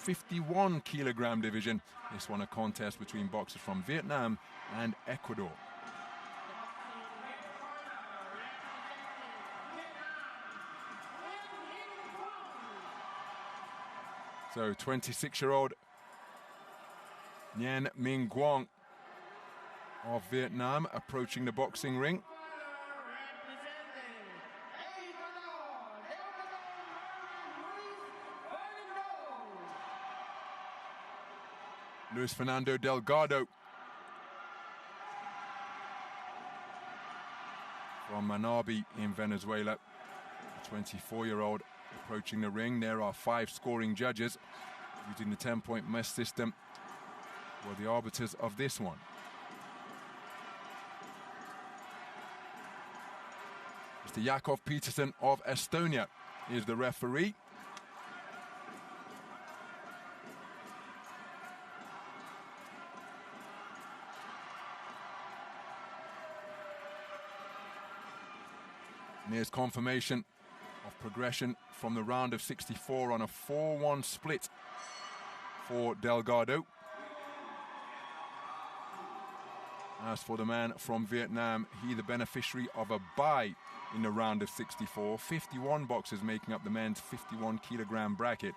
51 kilogram division. This one a contest between boxers from Vietnam and Ecuador. So 26-year-old Nguyen Minh Cuong of Vietnam approaching the boxing ring. Luis Fernando Delgado from Manabi in Venezuela, a 24-year-old approaching the ring. There are 5 scoring judges using the 10-point mess system were the arbiters of this one. Mr. Jakov Peterson of Estonia is the referee. And here's confirmation of progression from the round of 64 on a 4-1 split for Delgado. As for the man from Vietnam, he the beneficiary of a bye in the round of 64. 51 boxers making up the men's 51 kilogram bracket.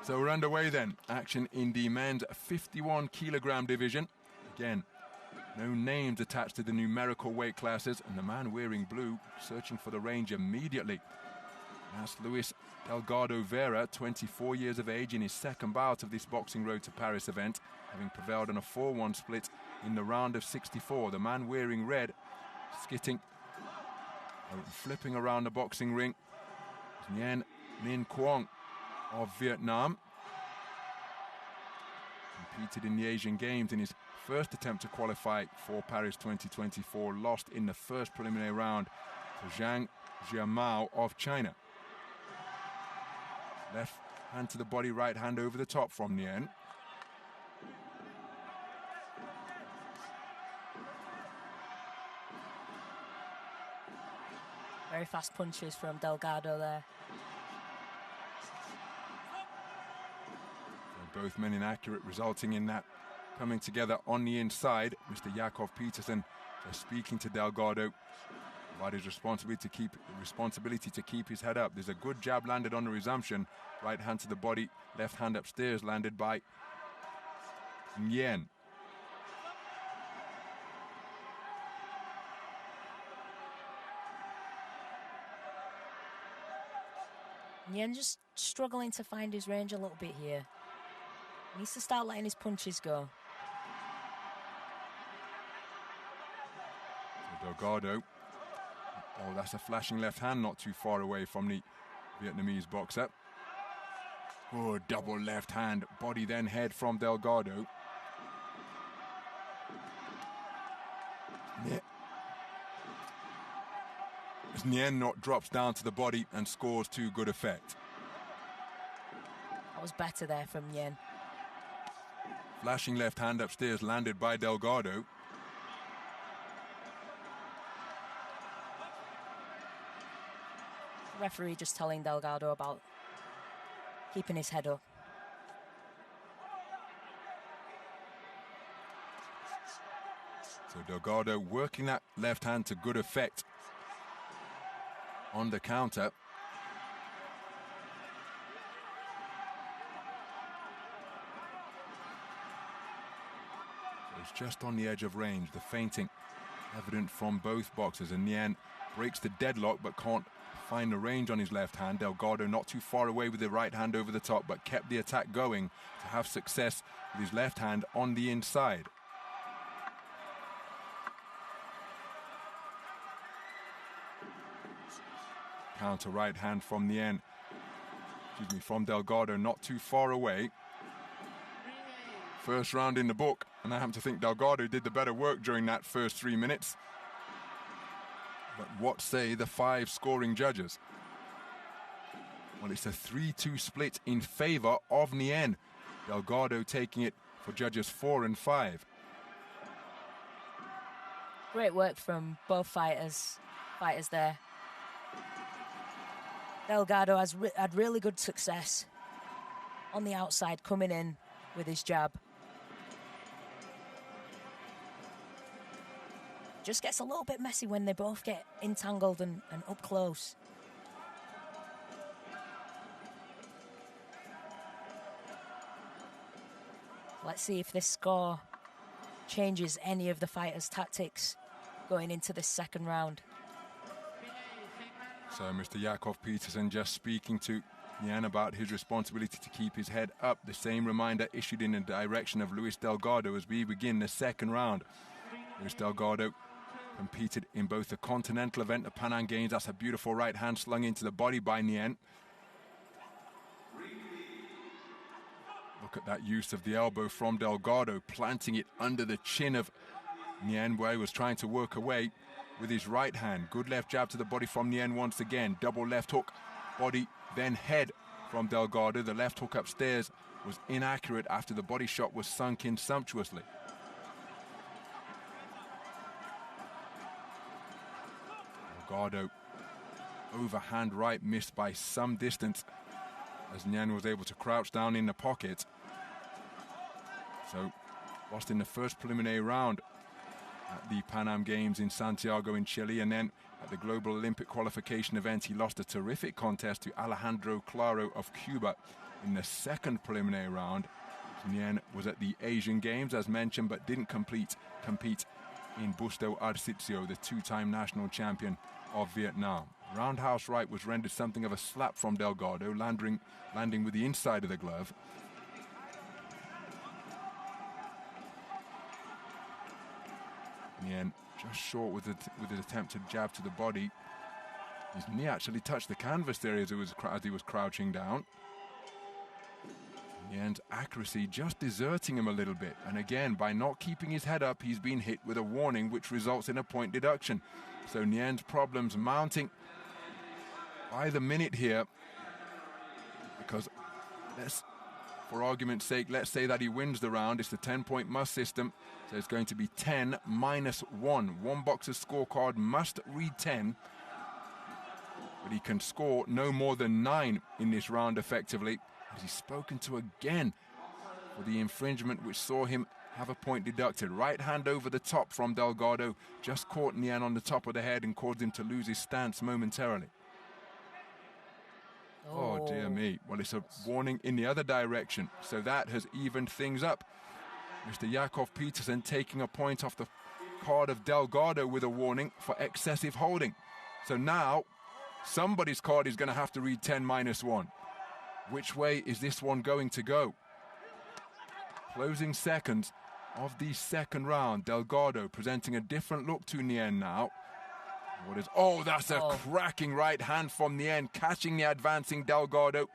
So we're underway then. Action in the men's 51 kilogram division. Again, no names attached to the numerical weight classes, and the man wearing blue searching for the range immediately. That's Luis Delgado Vera, 24 years of age, in his second bout of this Boxing Road to Paris event, having prevailed on a 4-1 split in the round of 64. The man wearing red, skitting, flipping around the boxing ring, Nguyen Minh Cuong of Vietnam. Competed in the Asian Games in his first attempt to qualify for Paris 2024, lost in the first preliminary round to Zhang Jiamao of China. Left hand to the body, right hand over the top from Nguyen. Very fast punches from Delgado there. Both men inaccurate, resulting in that coming together on the inside. Mr. Jakov Peterson just speaking to Delgado about his responsibility to keep his head up. There's a good jab landed on the resumption. Right hand to the body, left hand upstairs landed by Nguyen. Nguyen just struggling to find his range a little bit here. Needs to start letting his punches go. So Delgado. Oh, that's a flashing left hand not too far away from the Vietnamese boxer. Oh, double left hand. Body then head from Delgado. As Nguyen not drops down to the body and scores to good effect. That was better there from Nguyen. Flashing left hand upstairs landed by Delgado. Referee just telling Delgado about keeping his head up. So Delgado working that left hand to good effect on the counter. It's just on the edge of range. The feinting evident from both boxers, and Nguyen breaks the deadlock but can't find the range on his left hand. Delgado not too far away with the right hand over the top, but kept the attack going to have success with his left hand on the inside. Counter right hand from Nguyen. From Delgado, not too far away. First round in the book, and I happen to think Delgado did the better work during that first 3 minutes. But what say the 5 scoring judges? Well, it's a 3-2 split in favor of Nguyen. Delgado taking it for judges 4 and 5. Great work from both fighters there. Delgado had really good success on the outside, coming in with his jab. Just gets a little bit messy when they both get entangled and up close. Let's see if this score changes any of the fighters' tactics going into this second round. So Mr. Yakov Peterson just speaking to Nguyen about his responsibility to keep his head up. The same reminder issued in the direction of Luis Delgado as we begin the second round. Luis Delgado competed in both the continental event, the Pan Am Games. That's a beautiful right hand slung into the body by Nguyen. Look at that use of the elbow from Delgado, planting it under the chin of Nguyen, where he was trying to work away with his right hand. Good left jab to the body from Nguyen once again. Double left hook, body, then head from Delgado. The left hook upstairs was inaccurate after the body shot was sunk in sumptuously. Delgado, overhand right, missed by some distance as Nguyen was able to crouch down in the pocket. So, lost in the first preliminary round at the Pan Am Games in Santiago in Chile, and then at the Global Olympic qualification event he lost a terrific contest to Alejandro Claro of Cuba in the second preliminary round. Nguyen was at the Asian Games as mentioned, but didn't compete in Busto Arcicio, the 2-time national champion of Vietnam. Roundhouse right was rendered something of a slap from Delgado, landing with the inside of the glove. Nguyen just short with an attempted jab to the body. His knee actually touched the canvas there as he was crouching down. Nguyen's accuracy just deserting him a little bit. And again, by not keeping his head up, he's been hit with a warning, which results in a point deduction. So Nguyen's problems mounting by the minute here. Because for argument's sake, let's say that he wins the round. It's the 10-point must system. So it's going to be 10 minus 1. One boxer's scorecard must read 10. But he can score no more than 9 in this round effectively. As he's spoken to again for the infringement which saw him have a point deducted. Right hand over the top from Delgado. Just caught Nguyen on the top of the head and caused him to lose his stance momentarily. Oh dear me. Well, it's a warning in the other direction. So that has evened things up. Mr. Yakov Peterson taking a point off the card of Delgado with a warning for excessive holding. So now somebody's card is going to have to read 10 minus 1. Which way is this one going to go? Closing seconds of the second round. Delgado presenting a different look to Nguyen now. That's a cracking right hand from Nguyen, catching the advancing Delgado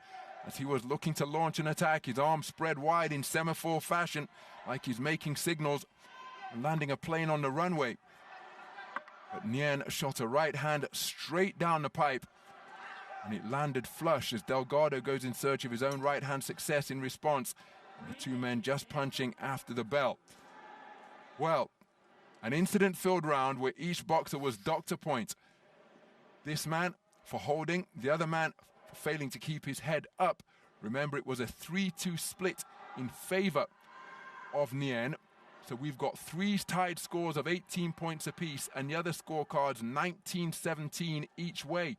as he was looking to launch an attack. His arms spread wide in semaphore fashion, like he's making signals and landing a plane on the runway. But Nguyen shot a right hand straight down the pipe, and it landed flush as Delgado goes in search of his own right-hand success in response. And the two men just punching after the bell. Well, an incident-filled round where each boxer was docked a point. This man for holding, the other man for failing to keep his head up. Remember, it was a 3-2 split in favor of Nguyen. So we've got 3 tied scores of 18 points apiece, and the other scorecards 19-17 each way.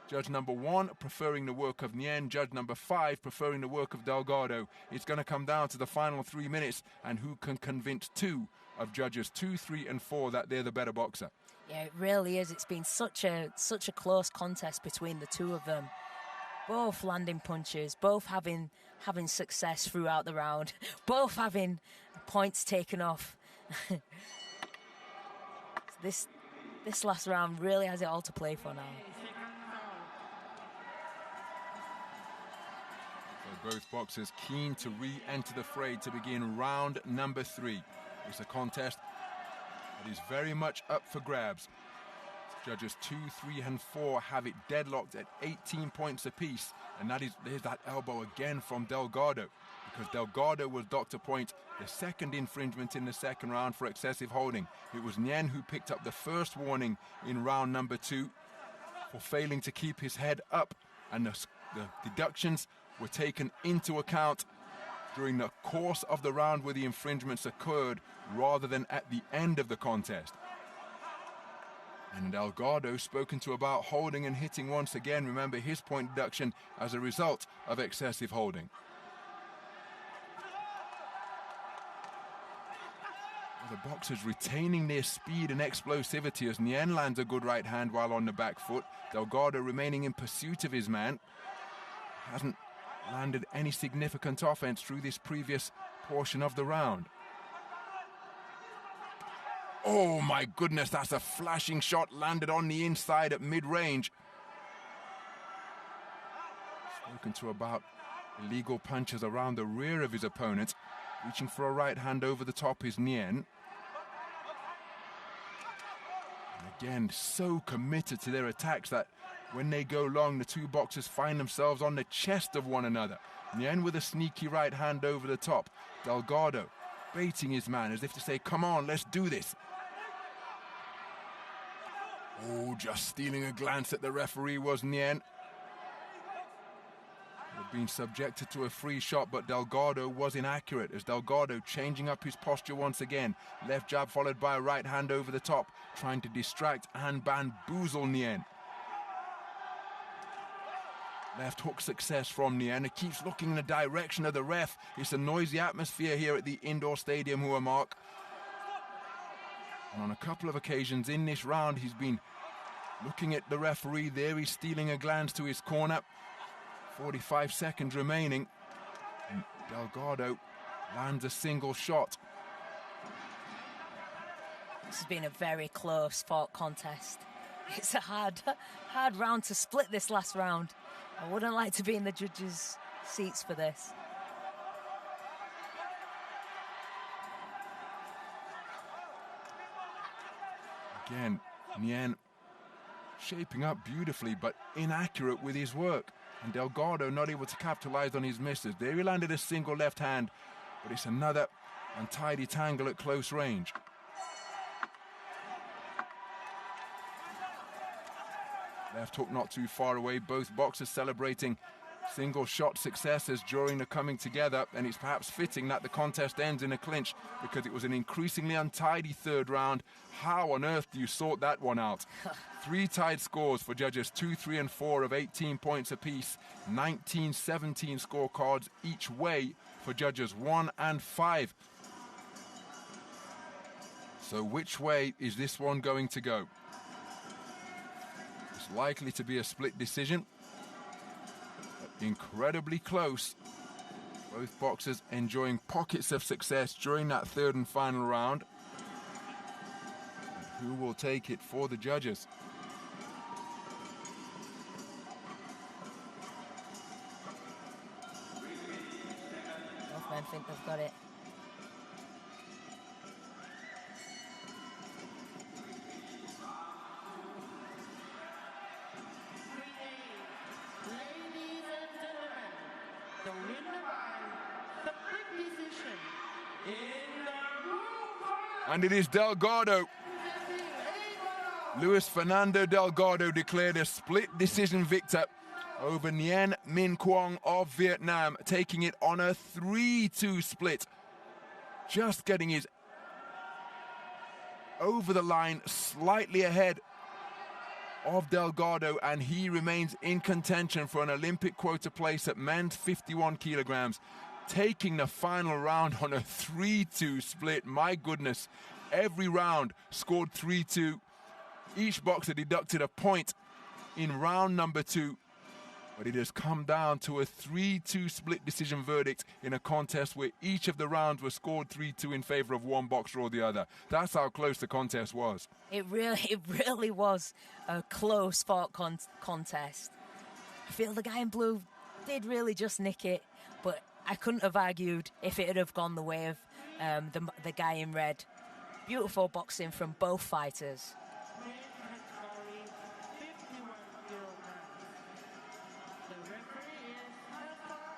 Judge number 1 preferring the work of Nguyen. Judge number 5 preferring the work of Delgado. It's going to come down to the final 3 minutes and who can convince 2 of judges 2, 3, and 4 that they're the better boxer. Yeah, it really is. It's been such a close contest between the two of them. Both landing punches, both having success throughout the round, both having points taken off. This last round really has it all to play for now. Both boxers keen to re-enter the fray to begin round number 3. It's a contest that is very much up for grabs. It's Judges 2, 3, and 4 have it deadlocked at 18 points apiece. And there's that elbow again from Delgado, because Delgado was docked a point, the second infringement in the second round for excessive holding. It was Nguyen who picked up the first warning in round number 2 for failing to keep his head up, and the deductions were taken into account during the course of the round where the infringements occurred, rather than at the end of the contest. And Delgado spoken to about holding and hitting once again. Remember, his point deduction as a result of excessive holding. The boxers retaining their speed and explosivity as Nguyen lands a good right hand while on the back foot. Delgado remaining in pursuit of his man. Hasn't landed any significant offense through this previous portion of the round. Oh my goodness, that's a flashing shot landed on the inside at mid-range. Spoken to about illegal punches around the rear of his opponent. Reaching for a right hand over the top is Nguyen. Again, so committed to their attacks that when they go long, the two boxers find themselves on the chest of one another. Nguyen with a sneaky right hand over the top. Delgado baiting his man as if to say, come on, let's do this. Oh, just stealing a glance at the referee was Nguyen. Had been subjected to a free shot, but Delgado was inaccurate as Delgado changing up his posture once again. Left jab followed by a right hand over the top, trying to distract and bamboozle Nguyen. Left hook success from Nguyen. It keeps looking in the direction of the ref. It's a noisy atmosphere here at the indoor stadium, Mark. And on a couple of occasions in this round, he's been looking at the referee. There he's stealing a glance to his corner. 45 seconds remaining. And Delgado lands a single shot. This has been a very close fought contest. It's a hard round to split this last round. I wouldn't like to be in the judges' seats for this. Again, Nguyen shaping up beautifully, but inaccurate with his work. And Delgado not able to capitalize on his misses. There he landed a single left hand, but it's another untidy tangle at close range. Left hook not too far away. Both boxers celebrating single shot successes during the coming together, and it's perhaps fitting that the contest ends in a clinch because it was an increasingly untidy third round. How on earth do you sort that one out? 3 tied scores for judges 2, 3, and 4 of 18 points apiece. 19-17 scorecards each way for judges 1 and 5. So which way is this one going to go? It's likely to be a split decision. Incredibly close. Both boxers enjoying pockets of success during that third and final round. Who will take it for the judges? Both men think they've got it. And it is Delgado. Luis Fernando Delgado declared a split decision victor over Nguyen Minh Cuong of Vietnam, taking it on a 3-2 split. Just getting his over the line slightly ahead of Delgado, and he remains in contention for an Olympic quota place at men's 51 kilograms. Taking the final round on a 3-2 split. My goodness, every round scored 3-2. Each boxer deducted a point in round number 2, but it has come down to a 3-2 split decision verdict in a contest where each of the rounds were scored 3-2 in favor of one boxer or the other. That's how close the contest was. It really was a close fought contest. I feel the guy in blue did really just nick it, but I couldn't have argued if it had have gone the way of the guy in red. Beautiful boxing from both fighters.